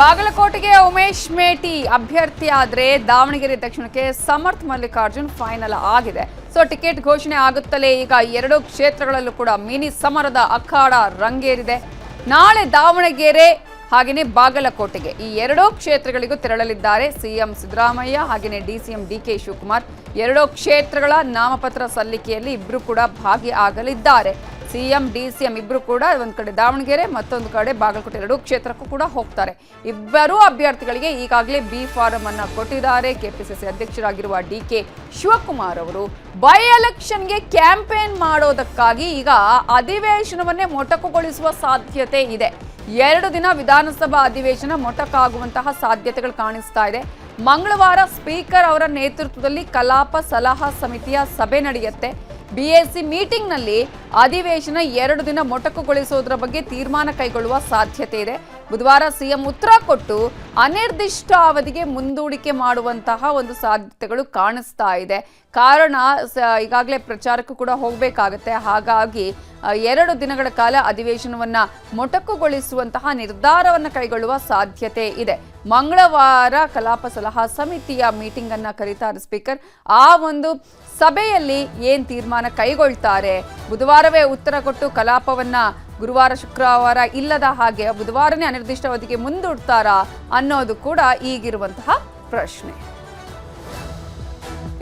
ಬಾಗಲಕೋಟೆಗೆ ಉಮೇಶ್ ಮೇಟಿ ಅಭ್ಯರ್ಥಿ ಆದರೆ ದಾವಣಗೆರೆ ದಕ್ಷಿಣಕ್ಕೆ ಸಮರ್ಥ್ ಮಲ್ಲಿಕಾರ್ಜುನ್ ಫೈನಲ್ ಆಗಿದೆ. ಸೊ ಟಿಕೆಟ್ ಘೋಷಣೆ ಆಗುತ್ತಲೇ ಈಗ ಎರಡು ಕ್ಷೇತ್ರಗಳಲ್ಲೂ ಕೂಡ ಮಿನಿ ಸಮರದ ಅಖಾಡ ರಂಗೇರಿದೆ. ನಾಳೆ ದಾವಣಗೆರೆ ಹಾಗೆಯೇ ಬಾಗಲಕೋಟೆಗೆ ಈ ಎರಡೂ ಕ್ಷೇತ್ರಗಳಿಗೂ ತೆರಳಲಿದ್ದಾರೆ ಸಿಎಂ ಸಿದ್ದರಾಮಯ್ಯ ಹಾಗೆಯೇ ಡಿಸಿಎಂ ಡಿಕೆ ಶಿವಕುಮಾರ್. ಎರಡೂ ಕ್ಷೇತ್ರಗಳ ನಾಮಪತ್ರ ಸಲ್ಲಿಕೆಯಲ್ಲಿ ಇಬ್ಬರು ಕೂಡ ಭಾಗಿಯಾಗಲಿದ್ದಾರೆ. ಸಿಎಂ ಡಿಸಿಎಂ ಇಬ್ಬರು ಕೂಡ ಒಂದು ಕಡೆ ದಾವಣಗೆರೆ ಮತ್ತೊಂದು ಕಡೆ ಬಾಗಲಕೋಟೆ ಎರಡೂ ಕ್ಷೇತ್ರಕ್ಕೂ ಕೂಡ ಹೋಗ್ತಾರೆ. ಇಬ್ಬರೂ ಅಭ್ಯರ್ಥಿಗಳಿಗೆ ಈಗಾಗಲೇ ಬಿ ಫಾರಂ ಅನ್ನು ಕೊಟ್ಟಿದ್ದಾರೆ. ಕೆಪಿಸಿಸಿ ಅಧ್ಯಕ್ಷರಾಗಿರುವ ಡಿಕೆ ಶಿವಕುಮಾರ್ ಅವರು ಬೈ ಎಲೆಕ್ಷನ್ಗೆ ಕ್ಯಾಂಪೇನ್ ಮಾಡೋದಕ್ಕಾಗಿ ಈಗ ಅಧಿವೇಶನವನ್ನೇ ಮೊಟಕುಗೊಳಿಸುವ ಸಾಧ್ಯತೆ ಇದೆ. 2 ದಿನ ವಿಧಾನಸಭಾ ಅಧಿವೇಶನ ಮೊಟಕಾಗುವಂತಹ ಸಾಧ್ಯತೆಗಳು ಕಾಣಿಸ್ತಾ ಇದೆ. ಮಂಗಳವಾರ ಸ್ಪೀಕರ್ ಅವರ ನೇತೃತ್ವದಲ್ಲಿ ಕಲಾಪ ಸಲಹಾ ಸಮಿತಿಯ ಸಭೆ ನಡೆಯುತ್ತೆ. ಬಿಎಸಿ ಮೀಟಿಂಗ್ನಲ್ಲಿ ಅಧಿವೇಶನ 2 ದಿನ ಮೊಟಕುಗೊಳಿಸುವುದರ ಬಗ್ಗೆ ತೀರ್ಮಾನ ಕೈಗೊಳ್ಳುವ ಸಾಧ್ಯತೆ ಇದೆ. ಬುಧವಾರ ಸಿಎಂ ಉತ್ತರ ಕೊಟ್ಟು ಅನಿರ್ದಿಷ್ಟ ಅವಧಿಗೆ ಮುಂದೂಡಿಕೆ ಮಾಡುವಂತಹ ಒಂದು ಸಾಧ್ಯತೆಗಳು ಕಾಣಿಸ್ತಾ ಇದೆ. ಕಾರಣ ಈಗಾಗಲೇ ಪ್ರಚಾರಕ್ಕೂ ಕೂಡ ಹೋಗಬೇಕಾಗತ್ತೆ. ಹಾಗಾಗಿ 2 ದಿನಗಳ ಕಾಲ ಅಧಿವೇಶನವನ್ನ ಮೊಟಕುಗೊಳಿಸುವಂತಹ ನಿರ್ಧಾರವನ್ನು ಕೈಗೊಳ್ಳುವ ಸಾಧ್ಯತೆ ಇದೆ. ಮಂಗಳವಾರ ಕಲಾಪ ಸಲಹಾ ಸಮಿತಿಯ ಮೀಟಿಂಗ್ ಅನ್ನ ಕರೀತಾರೆ ಸ್ಪೀಕರ್. ಆ ಒಂದು ಸಭೆಯಲ್ಲಿ ಏನ್ ತೀರ್ಮಾನ ಕೈಗೊಳ್ತಾರೆ, ಬುಧವಾರವೇ ಉತ್ತರ ಕೊಟ್ಟು ಕಲಾಪವನ್ನ ಗುರುವಾರ ಶುಕ್ರವಾರ ಇಲ್ಲದ ಹಾಗೆ ಬುಧವಾರನೇ ಅನಿರ್ದಿಷ್ಟ ಅವಧಿಗೆ ಮುಂದೂಡ್ತಾರಾ ಅನ್ನೋದು ಕೂಡ ಈಗಿರುವಂತಹ ಪ್ರಶ್ನೆ.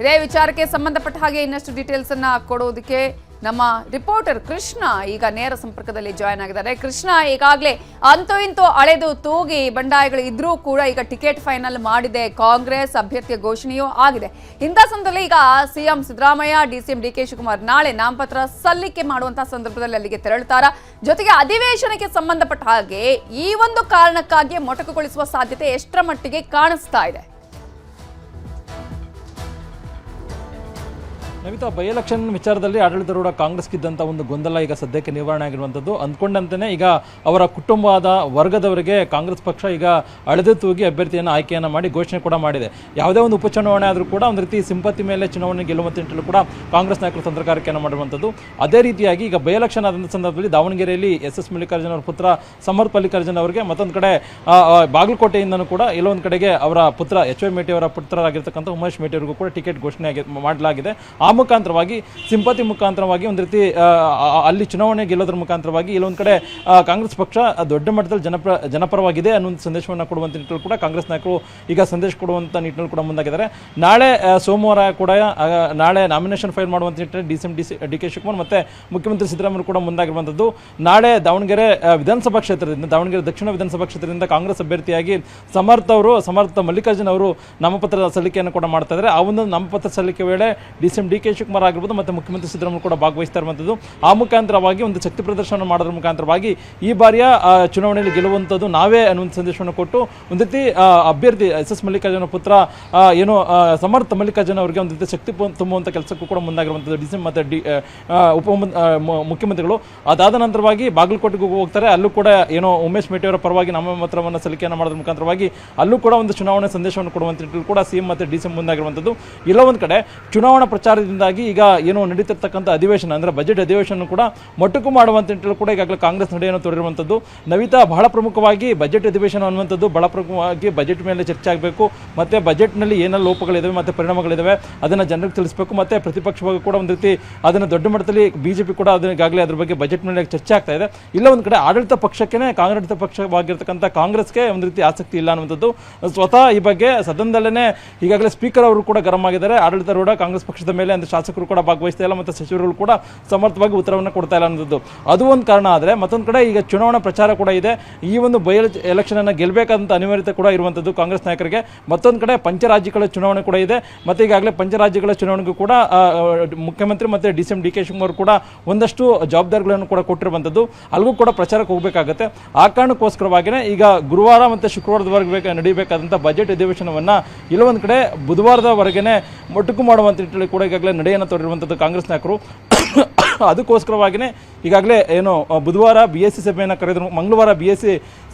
ಇದೇ ವಿಚಾರಕ್ಕೆ ಸಂಬಂಧಪಟ್ಟ ಹಾಗೆ ಇನ್ನಷ್ಟು ಡೀಟೇಲ್ಸ್ ಅನ್ನ ಕೊಡೋದಕ್ಕೆ ನಮ್ಮ ರಿಪೋರ್ಟರ್ ಕೃಷ್ಣ ಈಗ ನೇರ ಸಂಪರ್ಕದಲ್ಲಿ ಜಾಯ್ನ್ ಆಗಿದ್ದಾರೆ. ಕೃಷ್ಣ, ಈಗಾಗಲೇ ಅಂತೂ ಇಂತೂ ಅಳೆದು ತೂಗಿ ಬಂಡಾಯಗಳು ಇದ್ರೂ ಕೂಡ ಈಗ ಟಿಕೆಟ್ ಫೈನಲ್ ಮಾಡಿದೆ. ಕಾಂಗ್ರೆಸ್ ಅಭ್ಯರ್ಥಿಯ ಘೋಷಣೆಯೂ ಆಗಿದೆ. ಇಂಥ ಸಂದರ್ಭದಲ್ಲಿ ಈಗ ಸಿಎಂ ಸಿದ್ದರಾಮಯ್ಯ ಡಿಸಿಎಂ ಡಿಕೆ ಶಿವಕುಮಾರ್ ನಾಳೆ ನಾಮಪತ್ರ ಸಲ್ಲಿಕೆ ಮಾಡುವಂತಹ ಸಂದರ್ಭದಲ್ಲಿ ಅಲ್ಲಿಗೆ ತೆರಳುತ್ತಾರಾ? ಜೊತೆಗೆ ಅಧಿವೇಶನಕ್ಕೆ ಸಂಬಂಧಪಟ್ಟ ಹಾಗೆ ಈ ಒಂದು ಕಾರಣಕ್ಕಾಗಿ ಮೊಟಕುಗೊಳಿಸುವ ಸಾಧ್ಯತೆ ಎಷ್ಟರ ಮಟ್ಟಿಗೆ ಕಾಣಿಸ್ತಾ ಇದೆ? ನಮಿತಾ, ಬೈ ಎಲೆಕ್ಷನ್ ವಿಚಾರದಲ್ಲಿ ಆಡಳಿತಾರೂಢ ಕಾಂಗ್ರೆಸ್ಗಿದ್ದಂಥ ಒಂದು ಗೊಂದಲ ಈಗ ಸದ್ಯಕ್ಕೆ ನಿವಾರಣೆ ಆಗಿರುವಂಥದ್ದು. ಅಂದ್ಕೊಂಡಂತೆಯೇ ಈಗ ಅವರ ಕುಟುಂಬದ ವರ್ಗದವರಿಗೆ ಕಾಂಗ್ರೆಸ್ ಪಕ್ಷ ಈಗ ಅಳೆದು ತೂಗಿ ಅಭ್ಯರ್ಥಿಯನ್ನು ಆಯ್ಕೆಯನ್ನು ಮಾಡಿ ಘೋಷಣೆ ಕೂಡ ಮಾಡಿದೆ. ಯಾವುದೇ ಒಂದು ಉಪಚುನಾವಣೆ ಆದರೂ ಕೂಡ ಒಂದು ರೀತಿ ಸಿಂಪತಿ ಮೇಲೆ ಚುನಾವಣೆ ಗೆಲ್ಲುವಂಥ ನಿಟ್ಟಿನಲ್ಲೂ ಕೂಡ ಕಾಂಗ್ರೆಸ್ ನಾಯಕರು ತಂತ್ರಗಾರಿಕೆಯನ್ನು ಮಾಡಿರುವಂಥದ್ದು. ಅದೇ ರೀತಿಯಾಗಿ ಈಗ ಬೈ ಎಲೆಕ್ಷನ್ ಆದಂಥ ಸಂದರ್ಭದಲ್ಲಿ ದಾವಣಗೆರೆಯಲ್ಲಿ ಎಸ್ ಮಲ್ಲಿಕಾರ್ಜುನ್ ಅವರ ಪುತ್ರ ಸಮರ್ಥ್ ಮಲ್ಲಿಕಾರ್ಜುನ್ ಅವರಿಗೆ, ಮತ್ತೊಂದು ಕಡೆ ಬಾಗಲಕೋಟೆಯಿಂದನೂ ಕೂಡ ಎಲ್ಲೊಂದು ಕಡೆಗೆ ಅವರ ಪುತ್ರ ಎಚ್.ವೈ. ಮೇಟಿ ಅವರ ಪುತ್ರರಾಗಿರ್ತಕ್ಕಂಥ ಉಮೇಶ್ ಮೇಟಿ ಅವರಿಗೂ ಕೂಡ ಟಿಕೆಟ್ ಘೋಷಣೆ ಮಾಡಲಾಗಿದೆ. ಆ ಮುಖಾಂತರವಾಗಿ ಸಿಂಪತಿ ಮುಖಾಂತರವಾಗಿ ಒಂದು ರೀತಿ ಅಲ್ಲಿ ಚುನಾವಣೆ ಗೆಲ್ಲೋದ್ರ ಮುಖಾಂತರವಾಗಿ ಇಲ್ಲೊಂದು ಕಡೆ ಕಾಂಗ್ರೆಸ್ ಪಕ್ಷ ದೊಡ್ಡ ಮಟ್ಟದಲ್ಲಿ ಜನಪರವಾಗಿದೆ ಅನ್ನೋ ನಿಟ್ಟಿನಲ್ಲಿ ಕೊಡುವಂಥ ನಿಟ್ಟಿನಲ್ಲಿ ಕೂಡ ಕಾಂಗ್ರೆಸ್ ನಾಯಕರು ಈಗ ಸಂದೇಶ ಕೊಡುವಂಥ ನಿಟ್ಟಿನಲ್ಲಿ ಕೂಡ ಮುಂದಾಗಿದ್ದಾರೆ. ನಾಳೆ ಸೋಮವಾರ ಕೂಡ ನಾಳೆ ನಾಮಿನೇಷನ್ ಫೈಲ್ ಮಾಡುವಂಥ ನಿಟ್ಟಿನಲ್ಲಿ ಡಿಸಿಎಂ ಡಿಕೆ ಶಿವಕುಮಾರ್ ಮತ್ತು ಮುಖ್ಯಮಂತ್ರಿ ಸಿದ್ದರಾಮಯ್ಯ ಕೂಡ ಮುಂದಾಗಿರುವಂಥದ್ದು. ನಾಳೆ ದಾವಣಗೆರೆ ವಿಧಾನಸಭಾ ಕ್ಷೇತ್ರದಿಂದ, ದಾವಣಗೆರೆ ದಕ್ಷಿಣ ವಿಧಾನಸಭಾ ಕ್ಷೇತ್ರದಿಂದ ಕಾಂಗ್ರೆಸ್ ಅಭ್ಯರ್ಥಿಯಾಗಿ ಸಮರ್ಥ ಮಲ್ಲಿಕಾರ್ಜುನ್ ಅವರು ನಾಮಪತ್ರ ಸಲ್ಲಿಕೆಯನ್ನು ಕೂಡ ಮಾಡ್ತಾ ಇದ್ದಾರೆ. ಆ ಒಂದು ನಾಮಪತ್ರ ಸಲ್ಲಿಕೆ ವೇಳೆ ಡಿಸಿಎಂ ಡಿಕೆ ಶಿವಕುಮಾರ್ ಆಗಿರ್ಬೋದು ಮತ್ತು ಮುಖ್ಯಮಂತ್ರಿ ಸಿದ್ದರಾಮಯ್ಯ ಕೂಡ ಭಾಗವಹಿಸ್ತಾ ಇರುವಂಥದ್ದು. ಆ ಮುಖಾಂತರವಾಗಿ ಒಂದು ಶಕ್ತಿ ಪ್ರದರ್ಶನ ಮಾಡೋದ್ರ ಮುಖಾಂತರವಾಗಿ ಈ ಬಾರಿಯ ಚುನಾವಣೆಯಲ್ಲಿ ಗೆಲ್ಲುವಂಥದ್ದು ನಾವೇ ಅನ್ನುವಂಥ ಸಂದೇಶವನ್ನು ಕೊಟ್ಟು ಒಂದು ರೀತಿ ಅಭ್ಯರ್ಥಿ ಎಸ್ ಮಲ್ಲಿಕಾರ್ಜುನ ಪುತ್ರ ಏನು ಸಮರ್ಥ ಮಲ್ಲಿಕಾರ್ಜುನ ಅವರಿಗೆ ಒಂದು ರೀತಿ ಶಕ್ತಿ ತುಂಬುವಂಥ ಕೆಲಸಕ್ಕೂ ಕೂಡ ಮುಂದಾಗಿರುವಂಥದ್ದು ಡಿಸಿಎಂ ಮತ್ತು ಮುಖ್ಯಮಂತ್ರಿಗಳು. ಅದಾದ ನಂತರವಾಗಿ ಬಾಗಲಕೋಟೆಗೆ ಹೋಗ್ತಾರೆ. ಅಲ್ಲೂ ಕೂಡ ಏನೋ ಉಮೇಶ್ ಮೇಟಿ ಅವರ ಪರವಾಗಿ ನಾಮಪತ್ರವನ್ನು ಸಲ್ಲಿಕೆಯನ್ನು ಮಾಡೋದ್ರ ಮುಖಾಂತರವಾಗಿ ಅಲ್ಲೂ ಕೂಡ ಒಂದು ಚುನಾವಣೆ ಸಂದೇಶವನ್ನು ಕೊಡುವಂಥ ನಿಟ್ಟಿನಲ್ಲಿ ಕೂಡ ಸಿಎಂ ಮತ್ತು ಡಿಸಿಎಂ ಮುಂದಾಗಿರುವಂಥದ್ದು. ಇಲ್ಲ ಒಂದು ಕಡೆ ಚುನಾವಣಾ ಪ್ರಚಾರದಿಂದಾಗಿ ಈಗ ಏನು ನಡೀತಿರ್ತಕ್ಕಂಥ ಅಧಿವೇಶನ ಅಂದರೆ ಬಜೆಟ್ ಅಧಿವೇಶನ ಕೂಡ ಮೊಟಕು ಮಾಡುವಂಥ ನಿಟ್ಟಿನಲ್ಲಿ ಕೂಡ ಈಗಾಗಲೇ ಕಾಂಗ್ರೆಸ್ ನಡೆಯನ್ನು ತೋರಿರುವಂಥದ್ದು. ನವಿತಾ, ಬಹಳ ಪ್ರಮುಖವಾಗಿ ಬಜೆಟ್ ಅಧಿವೇಶನ ಅನ್ನುವಂಥದ್ದು ಬಹಳ ಪ್ರಮುಖವಾಗಿ ಬಜೆಟ್ ಮೇಲೆ ಚರ್ಚೆ ಆಗಬೇಕು, ಮತ್ತು ಬಜೆಟ್ನಲ್ಲಿ ಏನೆಲ್ಲ ಲೋಪಗಳಿದ್ದಾವೆ ಮತ್ತು ಪರಿಣಾಮಗಳಿದ್ದಾವೆ ಅದನ್ನು ಜನರಿಗೆ ತಿಳಿಸಬೇಕು, ಮತ್ತು ಪ್ರತಿಪಕ್ಷವಾಗಿ ಕೂಡ ಒಂದು ರೀತಿ ಅದನ್ನು ದೊಡ್ಡ ಮಟ್ಟದಲ್ಲಿ ಬಿಜೆಪಿ ಕೂಡ ಈಗಾಗಲೇ ಅದ್ರ ಬಗ್ಗೆ ಬಜೆಟ್ ಮೇಲೆ ಚರ್ಚೆ ಆಗ್ತಾ ಇದೆ. ಇಲ್ಲ ಒಂದು ಕಡೆ ಆಡಳಿತ ಪಕ್ಷಕ್ಕೆ ಕಾಂಗ್ರೆಸ್ ಪಕ್ಷವಾಗಿರ್ತಕ್ಕಂಥ ಕಾಂಗ್ರೆಸ್ಗೆ ಒಂದು ರೀತಿ ಆಸಕ್ತಿ ಇಲ್ಲ ಅನ್ನುವಂಥದ್ದು. ಸ್ವತಃ ಈ ಬಗ್ಗೆ ಸದನದಲ್ಲೇ ಈಗಾಗಲೇ ಸ್ಪೀಕರ್ ಅವರು ಕೂಡ ಗರಂ ಆಗಿದ್ದಾರೆ. ಆಡಳಿತಾರೂಢ ಕಾಂಗ್ರೆಸ್ ಪಕ್ಷದ ಮೇಲೆ ಅಂದರೆ ಶಾಸಕರು ಕೂಡ ಭಾಗವಹಿಸ್ತಾ ಇಲ್ಲ ಮತ್ತು ಸಚಿವರುಗಳು ಕೂಡ ಸಮರ್ಥವಾಗಿ ಉತ್ತರವನ್ನು ಕೊಡ್ತಾ ಇಲ್ಲ ಅನ್ನೋದು ಅದು ಒಂದು ಕಾರಣ. ಆದರೆ ಮತ್ತೊಂದು ಕಡೆ ಈಗ ಚುನಾವಣಾ ಪ್ರಚಾರ ಕೂಡ ಇದೆ. ಈ ಒಂದು ಬೈ ಎಲೆಕ್ಷನ್ ಅನ್ನು ಗೆಲ್ಲಬೇಕಾದಂಥ ಅನಿವಾರ್ಯತೆ ಕೂಡ ಇರುವಂಥದ್ದು ಕಾಂಗ್ರೆಸ್ ನಾಯಕರಿಗೆ. ಮತ್ತೊಂದು ಕಡೆ ಪಂಚರಾಜ್ಯಗಳ ಚುನಾವಣೆ ಕೂಡ ಇದೆ. ಮತ್ತು ಈಗಾಗಲೇ ಪಂಚರಾಜ್ಯಗಳ ಚುನಾವಣೆಗೂ ಕೂಡ ಮುಖ್ಯಮಂತ್ರಿ ಮತ್ತು ಡಿಸಿಎಂ ಡಿಕೆ ಶಿವಕುಮಾರ್ ಕೂಡ ಒಂದಷ್ಟು ಜವಾಬ್ದಾರಿಗಳನ್ನು ಕೂಡ ಕೊಟ್ಟಿರುವಂಥದ್ದು. ಅಲ್ಲಿಗೂ ಕೂಡ ಪ್ರಚಾರಕ್ಕೆ ಹೋಗಬೇಕಾಗುತ್ತೆ. ಆ ಕಾರಣಕ್ಕೋಸ್ಕರವಾಗಿಯೇ ಈಗ ಗುರುವಾರ ಮತ್ತು ಶುಕ್ರವಾರದವರೆಗೆ ನಡೀಬೇಕಾದಂಥ ಬಜೆಟ್ ಅಧಿವೇಶನವನ್ನು ಇಲ್ಲೊಂದು ಕಡೆ ಬುಧವಾರದವರೆಗೆ ಮೊಟಕು ಮಾಡುವಂಥ ನಿಟ್ಟಿನಲ್ಲಿ ಕೂಡ ಈಗಾಗಲೇ ನಡೆಯನ್ನು ತೋರಿರುವಂಥದ್ದು ಕಾಂಗ್ರೆಸ್ ನಾಯಕರು. ಅದಕ್ಕೋಸ್ಕರವಾಗಿಯೇ ಈಗಾಗಲೇ ಏನು ಬುಧವಾರ BSc ಸಭೆಯನ್ನು ಕರೆಯೋದ್ರ ಮಂಗಳವಾರ BSc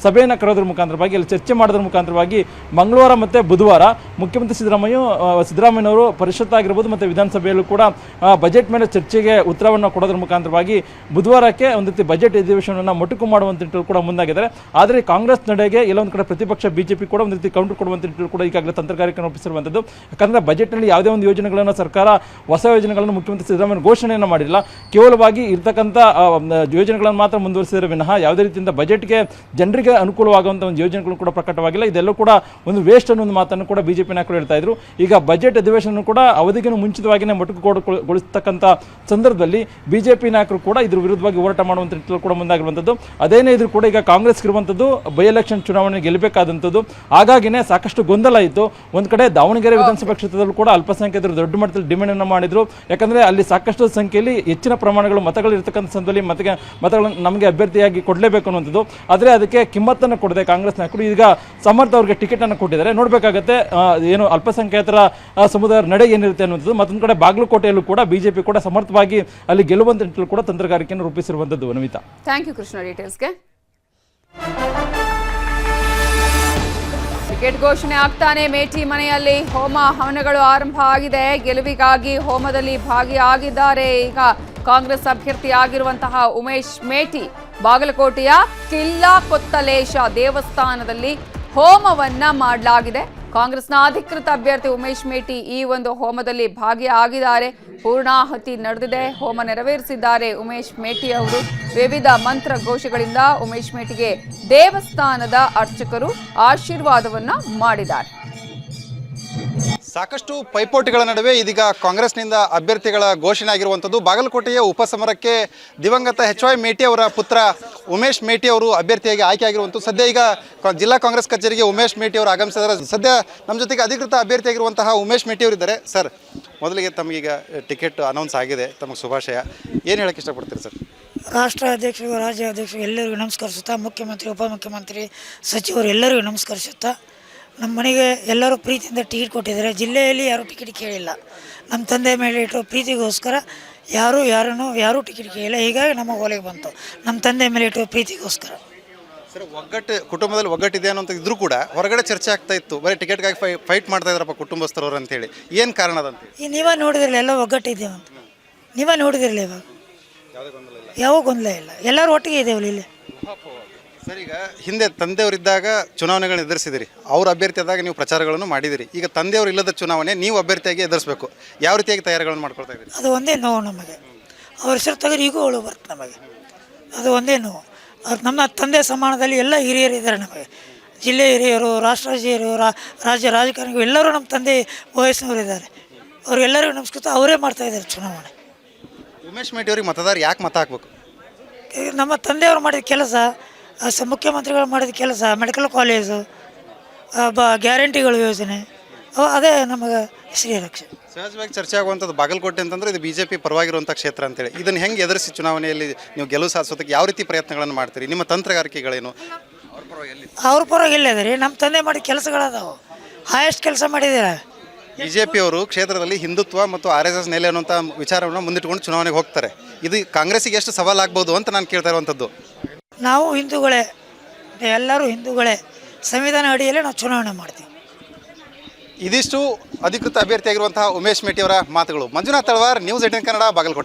ಸಭೆಯನ್ನು ಕರೆಯೋದ್ರ ಮುಖಾಂತರವಾಗಿ ಅಲ್ಲಿ ಚರ್ಚೆ ಮಾಡೋದ್ರ ಮುಖಾಂತರವಾಗಿ ಮಂಗಳವಾರ ಮತ್ತು ಬುಧವಾರ ಮುಖ್ಯಮಂತ್ರಿ ಸಿದ್ದರಾಮಯ್ಯನವರು ಪರಿಷತ್ ಆಗಿರ್ಬೋದು ಮತ್ತು ವಿಧಾನಸಭೆಯಲ್ಲೂ ಕೂಡ ಬಜೆಟ್ ಮೇಲೆ ಚರ್ಚೆಗೆ ಉತ್ತರವನ್ನು ಕೊಡೋದ್ರ ಮುಖಾಂತರವಾಗಿ ಬುಧವಾರಕ್ಕೆ ಒಂದು ರೀತಿ ಬಜೆಟ್ ಅಧಿವೇಶನವನ್ನು ಮೊಟಕು ಮಾಡುವಂತ ನಿಟ್ಟಿನಲ್ಲಿ ಕೂಡ ಮುಂದಾಗಿದ್ದಾರೆ. ಆದರೆ ಕಾಂಗ್ರೆಸ್ ನಡೆಗೆ ಎಲ್ಲೊಂದು ಕಡೆ ಪ್ರತಿಪಕ್ಷ BJP ಕೂಡ ಒಂದು ರೀತಿ ಕೌಂಟರ್ ಕೊಡುವಂತ ನಿಟ್ಟಿನಲ್ಲಿ ಕೂಡ ಈಗಾಗಲೇ ತಂತ್ರಗಾರಿಕೆ ರೂಪಿಸಿರುವಂಥದ್ದು. ಯಾಕಂದರೆ ಬಜೆಟ್ನಲ್ಲಿ ಯಾವುದೇ ಒಂದು ಯೋಜನೆಗಳನ್ನು ಸರ್ಕಾರ ಹೊಸ ಯೋಜನೆಗಳನ್ನು ಮುಖ್ಯಮಂತ್ರಿ ಸಿದ್ದರಾಮಯ್ಯ ಘೋಷಣೆಯನ್ನು ಮಾಡಿಲ್ಲ. ಕೇವಲವಾಗಿ ಇರ್ತಕ್ಕಂಥ ಯೋಜನೆಗಳನ್ನು ಮಾತ್ರ ಮುಂದುವರಿಸಿದರೆ ವಿನಃ ಯಾವುದೇ ರೀತಿಯಿಂದ ಬಜೆಟ್ಗೆ ಜನರಿಗೆ ಅನುಕೂಲವಾಗುವಂಥ ಒಂದು ಯೋಜನೆಗಳು ಕೂಡ ಪ್ರಕಟವಾಗಿಲ್ಲ. ಇದೆಲ್ಲೂ ಕೂಡ ಒಂದು ವೇಸ್ಟ್ ಅನ್ನೋ ಒಂದು ಮಾತನ್ನು ಕೂಡ BJP ನಾಯಕರು ಹೇಳ್ತಾ ಇದ್ರು. ಈಗ ಬಜೆಟ್ ಅಧಿವೇಶನ ಕೂಡ ಅವಧಿಗಿನ ಮುಂಚಿತವಾಗಿಯೇ ಮೊಟಕುಗೊಳಿಸತಕ್ಕಂಥ ಸಂದರ್ಭದಲ್ಲಿ BJP ನಾಯಕರು ಕೂಡ ಇದ್ರ ವಿರುದ್ಧವಾಗಿ ಹೋರಾಟ ಮಾಡುವಂಥ ನಿಟ್ಟಿನಲ್ಲಿ ಕೂಡ ಮುಂದಾಗಿರುವಂಥದ್ದು. ಅದೇನೇ ಇದ್ರೂ ಕೂಡ ಈಗ ಕಾಂಗ್ರೆಸ್ ಇರುವಂಥದ್ದು ಬೈ ಎಲೆಕ್ಷನ್ ಚುನಾವಣೆ ಗೆಲ್ಲಬೇಕಾದಂಥದ್ದು. ಹಾಗಾಗಿನೇ ಸಾಕಷ್ಟು ಗೊಂದಲ ಇತ್ತು. ಒಂದು ಕಡೆ ದಾವಣಗೆರೆ ವಿಧಾನಸಭಾ ಕ್ಷೇತ್ರದಲ್ಲೂ ಕೂಡ ಅಲ್ಪಸಂಖ್ಯಾತರು ದೊಡ್ಡ ಮಟ್ಟದಲ್ಲಿ ಡಿಮ್ಯಾಂಡ್ ಅನ್ನು ಮಾಡಿದ್ರು. ಯಾಕಂದರೆ ಅಲ್ಲಿ ಸಾಕಷ್ಟು ಸಂಖ್ಯೆಯಲ್ಲಿ ಹೆಚ್ಚಿನ ಪ್ರಮಾಣಗಳು ಮತಗಳು ಇರತಕ್ಕಂಥ ಸಂದರ್ಭದಲ್ಲಿ ಮತಗಳನ್ನು ನಮಗೆ ಅಭ್ಯರ್ಥಿಯಾಗಿ ಕೊಡಲೇಬೇಕು ಅನ್ನುವಂಥದ್ದು. ಆದರೆ ಅದಕ್ಕೆ ಕಿಮ್ಮತ್ತನ್ನು ಕೊಡದೆ ಕಾಂಗ್ರೆಸ್ ನಾಯಕರು ಈಗ ಸಮರ್ಥ ಅವರಿಗೆ ಟಿಕೆಟ್ ಅನ್ನು ಕೊಟ್ಟಿದ್ದಾರೆ. ನೋಡಬೇಕಾಗತ್ತೆ ಏನು ಅಲ್ಪಸಂಖ್ಯಾತರ ಸಮುದಾಯದ ನಡೆ ಏನಿರುತ್ತೆ ಅನ್ನುವಂಥದ್ದು. ಮತ್ತೊಂದು ಕಡೆ ಬಾಗಲಕೋಟೆಯಲ್ಲೂ ಕೂಡ BJP ಕೂಡ ಸಮರ್ಥವಾಗಿ ಅಲ್ಲಿ ಗೆಲ್ಲುವಂತ ನಿಟ್ಟಿನಲ್ಲಿ ಕೂಡ ತಂತ್ರಗಾರಿಕೆಯನ್ನು ರೂಪಿಸಿರುವಂಥದ್ದು. ನಮಿತಾ, ಥ್ಯಾಂಕ್ ಯು ಕೃಷ್ಣ ಡೀಟೇಲ್ಸ್ಗೆ. ಟಿಕೆಟ್ ಘೋಷಣೆ ಆಗ್ತಾನೆ ಮೇಟಿ ಮನೆಯಲ್ಲಿ ಹೋಮ ಹವನಗಳು ಆರಂಭ ಆಗಿದೆ. ಗೆಲುವಿಗಾಗಿ ಹೋಮದಲ್ಲಿ ಭಾಗಿಯಾಗಿದ್ದಾರೆ ಈಗ ಕಾಂಗ್ರೆಸ್ ಅಭ್ಯರ್ಥಿ ಆಗಿರುವಂತಹ ಉಮೇಶ್ ಮೇಟಿ. ಬಾಗಲಕೋಟೆಯ ಕಿಲ್ಲಾ ಕೊತ್ತಲೇಶ ದೇವಸ್ಥಾನದಲ್ಲಿ ಹೋಮವನ್ನ ಮಾಡಲಾಗಿದೆ. ಕಾಂಗ್ರೆಸ್ನ ಅಧಿಕೃತ ಅಭ್ಯರ್ಥಿ ಉಮೇಶ್ ಮೇಟಿ ಈ ಒಂದು ಹೋಮದಲ್ಲಿ ಭಾಗಿಯಾಗಿದ್ದಾರೆ. ಪೂರ್ಣಾಹುತಿ ನಡೆದಿದೆ, ಹೋಮ ನೆರವೇರಿಸಿದ್ದಾರೆ ಉಮೇಶ್ ಮೇಟಿ ಅವರು. ವಿವಿಧ ಮಂತ್ರ ಘೋಷಗಳಿಂದ ಉಮೇಶ್ ಮೇಟಿಗೆ ದೇವಸ್ಥಾನದ ಅರ್ಚಕರು ಆಶೀರ್ವಾದವನ್ನ ಮಾಡಿದ್ದಾರೆ. ಸಾಕಷ್ಟು ಪೈಪೋಟಿಗಳ ನಡುವೆ ಇದೀಗ ಕಾಂಗ್ರೆಸ್ನಿಂದ ಅಭ್ಯರ್ಥಿಗಳ ಘೋಷಣೆ ಆಗಿರುವಂಥದ್ದು. ಬಾಗಲಕೋಟೆಯ ಉಪಸಮರಕ್ಕೆ ದಿವಂಗತ HY ಮೇಟಿ ಅವರ ಪುತ್ರ ಉಮೇಶ್ ಮೇಟಿ ಅವರು ಅಭ್ಯರ್ಥಿಯಾಗಿ ಆಯ್ಕೆಯಾಗಿರುವಂಥದ್ದು. ಸದ್ಯ ಈಗ ಜಿಲ್ಲಾ ಕಾಂಗ್ರೆಸ್ ಕಚೇರಿಗೆ ಉಮೇಶ್ ಮೇಟಿ ಅವರು ಆಗಮಿಸಿದ್ದಾರೆ. ಸದ್ಯ ನಮ್ಮ ಜೊತೆಗೆ ಅಧಿಕೃತ ಅಭ್ಯರ್ಥಿಯಾಗಿರುವಂತಹ ಉಮೇಶ್ ಮೇಟಿ ಅವರಿದ್ದಾರೆ. ಸರ್, ಮೊದಲಿಗೆ ತಮಗೀಗ ಟಿಕೆಟ್ ಅನೌನ್ಸ್ ಆಗಿದೆ, ತಮಗೆ ಶುಭಾಶಯ. ಏನು ಹೇಳಕ್ಕೆ ಇಷ್ಟಪಡ್ತೀರಿ ಸರ್? ರಾಷ್ಟ್ರ ಅಧ್ಯಕ್ಷರು, ರಾಜ್ಯ ಅಧ್ಯಕ್ಷರು ಎಲ್ಲರಿಗೂ ನಮಸ್ಕರಿಸುತ್ತಾ, ಮುಖ್ಯಮಂತ್ರಿ, ಉಪಮುಖ್ಯಮಂತ್ರಿ, ಸಚಿವರು ಎಲ್ಲರಿಗೂ ನಮಸ್ಕರಿಸುತ್ತಾ, ನಮ್ಮ ಮನೆಗೆ ಎಲ್ಲರೂ ಪ್ರೀತಿಯಿಂದ ಟಿಕೆಟ್ ಕೊಟ್ಟಿದ್ದಾರೆ. ಜಿಲ್ಲೆಯಲ್ಲಿ ಯಾರೂ ಟಿಕೆಟ್ ಕೇಳಿಲ್ಲ. ನಮ್ಮ ತಂದೆ ಮೇಲೆ ಇಟ್ಟು ಪ್ರೀತಿಗೋಸ್ಕರ ಯಾರೂ ಟಿಕೆಟ್ ಕೇಳಿಲ್ಲ. ಹೀಗಾಗಿ ನಮ್ಮ ಒಲೆಗೆ ಬಂತು, ನಮ್ಮ ತಂದೆ ಮೇಲೆ ಇಟ್ಟು ಪ್ರೀತಿಗೋಸ್ಕರ. ಸರ್, ಕುಟುಂಬದಲ್ಲಿ ಒಗ್ಗಟ್ಟಿದೆ ಅನ್ನೋಂಥ ಇದ್ರೂ ಕೂಡ ಹೊರಗಡೆ ಚರ್ಚೆ ಆಗ್ತಾ ಇತ್ತು, ಬರೀ ಟಿಕೆಟ್ಗಾಗಿ ಫೈಟ್ ಮಾಡ್ತಾ ಇದ್ರಪ್ಪ ಕುಟುಂಬಸ್ಥರವ್ರು ಅಂತೇಳಿ. ಏನು ಕಾರಣ ಅದಂತ ಈಗ ನೀವೇ ನೋಡಿದ್ರಲ್ಲ, ಎಲ್ಲ ಒಗ್ಗಟ್ಟಿದ್ದೇವೆ ಅಂತ ನೀವೇ ನೋಡಿದಿರಲ್ಲ. ಇವಾಗ ಯಾವ ಗೊಂದಲ ಇಲ್ಲ, ಎಲ್ಲರೂ ಒಟ್ಟಿಗೆ ಇದ್ದೇವಲ್ಲ ಇಲ್ಲಿ. ಸರ್, ಈಗ ಹಿಂದೆ ತಂದೆಯವರಿದ್ದಾಗ ಚುನಾವಣೆಗಳನ್ನ ಎದುರಿಸಿದಿರಿ, ಅವ್ರ ಅಭ್ಯರ್ಥಿ ಆದಾಗ ನೀವು ಪ್ರಚಾರಗಳನ್ನು ಮಾಡಿದಿರಿ. ಈಗ ತಂದೆಯವರು ಇಲ್ಲದ ಚುನಾವಣೆ ನೀವು ಅಭ್ಯರ್ಥಿಯಾಗಿ ಎದುರಿಸಬೇಕು. ಯಾವ ರೀತಿಯಾಗಿ ತಯಾರಿಗಳನ್ನು ಮಾಡ್ಕೊಳ್ತಾ ಇದ್ದೀರಿ? ಅದು ಒಂದೇ ನೋವು ನಮಗೆ. ಅವ್ರ ಹೆಸರು ತೆಗೆದು ಈಗೂ ಅವಳು ಬರುತ್ತೆ ನಮಗೆ. ಅದು ಒಂದೇ ನೋವು. ಅವ್ರು ನಮ್ಮ ತಂದೆ ಸಮಾನದಲ್ಲಿ ಎಲ್ಲ ಹಿರಿಯರು ಇದ್ದಾರೆ ನಮಗೆ. ಜಿಲ್ಲೆ ಹಿರಿಯರು, ರಾಷ್ಟ್ರ ಹಿರಿಯರು, ರಾಜ್ಯ ರಾಜಕಾರಣಿಗಳು ಎಲ್ಲರೂ ನಮ್ಮ ತಂದೆ ವಯಸ್ಸಿನವರು ಇದ್ದಾರೆ. ಅವರೆಲ್ಲರಿಗೂ ನಮಸ್ಕೃತ. ಅವರೇ ಮಾಡ್ತಾಯಿದ್ದಾರೆ ಚುನಾವಣೆ. ಉಮೇಶ್ ಮೇಟಿ ಅವ್ರಿಗೆ ಮತದಾರ ಯಾಕೆ ಮತ ಹಾಕ್ಬೇಕು? ನಮ್ಮ ತಂದೆಯವರು ಮಾಡಿದ ಕೆಲಸ, ಮುಖ್ಯಮಂತ್ರಿಗಳು ಮಾಡಿದ ಕೆಲಸ, ಮೆಡಿಕಲ್ ಕಾಲೇಜು, ಗ್ಯಾರಂಟಿಗಳು ಯೋಜನೆ, ಅದೇ ನಮಗೆ ಶ್ರೀರಕ್ಷೆ. ಸಹಜವಾಗಿ ಚರ್ಚೆ ಆಗುವಂಥದ್ದು ಬಾಗಲಕೋಟೆ ಅಂತಂದರೆ ಇದು BJP ಪರವಾಗಿರುವಂಥ ಕ್ಷೇತ್ರ ಅಂತೇಳಿ. ಇದನ್ನು ಹೆಂಗೆ ಎದುರಿಸಿ ಚುನಾವಣೆಯಲ್ಲಿ ನೀವು ಗೆಲುವು ಸಾಧಿಸೋದಕ್ಕೆ ಯಾವ ರೀತಿ ಪ್ರಯತ್ನಗಳನ್ನು ಮಾಡ್ತೀರಿ? ನಿಮ್ಮ ತಂತ್ರಗಾರಿಕೆಗಳೇನು? ಅವ್ರ ಪರವಾಗಿ ಇಲ್ಲ ರೀ. ನಮ್ಮ ತಂದೆ ಮಾಡಿದ ಕೆಲಸಗಳದಾವು, ಹೈಯೆಸ್ಟ್ ಕೆಲಸ ಮಾಡಿದ್ದಾರೆ. BJP ಅವರು ಕ್ಷೇತ್ರದಲ್ಲಿ ಹಿಂದುತ್ವ ಮತ್ತು RSS ನೆಲೆ ಅನ್ನುವಂಥ ವಿಚಾರವನ್ನು ಮುಂದಿಟ್ಟುಕೊಂಡು ಚುನಾವಣೆಗೆ ಹೋಗ್ತಾರೆ. ಇದು ಕಾಂಗ್ರೆಸ್ಸಿಗೆ ಎಷ್ಟು ಸವಾಲಾಗ್ಬೋದು ಅಂತ ನಾನು ಕೇಳ್ತಾ ಇರುವಂಥದ್ದು. ನಾವು ಹಿಂದೂಗಳೇ, ಎಲ್ಲರೂ ಹಿಂದೂಗಳೇ. ಸಂವಿಧಾನ ಅಡಿಯಲ್ಲೇ ನಾವು ಚುನಾವಣೆ ಮಾಡ್ತೀವಿ. ಇದಿಷ್ಟು ಅಧಿಕೃತ ಅಭ್ಯರ್ಥಿಯಾಗಿರುವಂತಹ ಉಮೇಶ್ ಮೇಟಿ ಅವರ ಮಾತುಗಳು. ಮಂಜುನಾಥ್ ತಳವಾರ್, ನ್ಯೂಸ್ 18 ಕನ್ನಡ, ಬಾಗಲಕೋಟೆ.